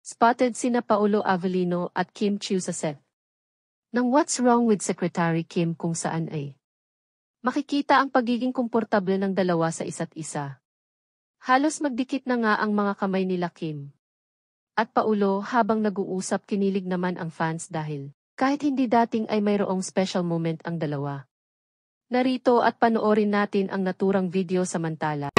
Spotted sina Paolo Avellino at Kim Chiu sa set ng What's Wrong with Secretary Kim, kung saan ay makikita ang pagiging komportable ng dalawa sa isa't isa. Halos magdikit na nga ang mga kamay nila Kim at Paolo habang nag-uusap. Kinilig naman ang fans dahil kahit hindi dating ay mayroong special moment ang dalawa. Narito at panoorin natin ang naturang video samantala.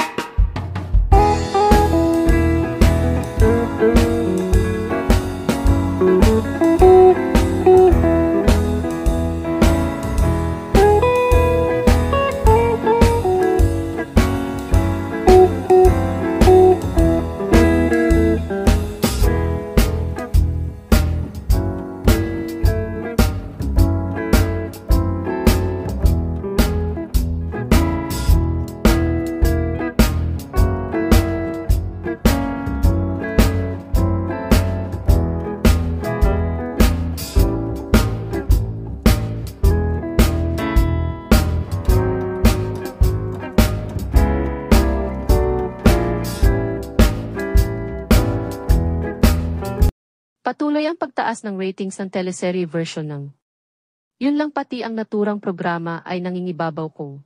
Patuloy ang pagtaas ng ratings ng teleserye version ng Yun Lang, pati ang naturang programa ay nangingibabaw kung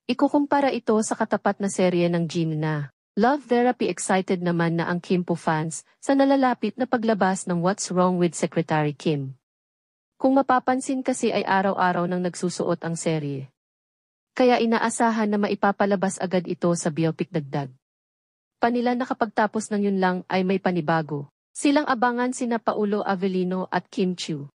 ikukumpara ito sa katapat na serye ng Gym na Love Therapy. Excited naman na ang Kimpo fans sa nalalapit na paglabas ng What's Wrong with Secretary Kim. Kung mapapansin kasi ay araw-araw nang nagsusuot ang serye, kaya inaasahan na maipapalabas agad ito sa biopic. Dagdag pa nila na kapag tapos ng Yun Lang ay may panibago silang abangan sina Paolo Avellino at Kim Chiu.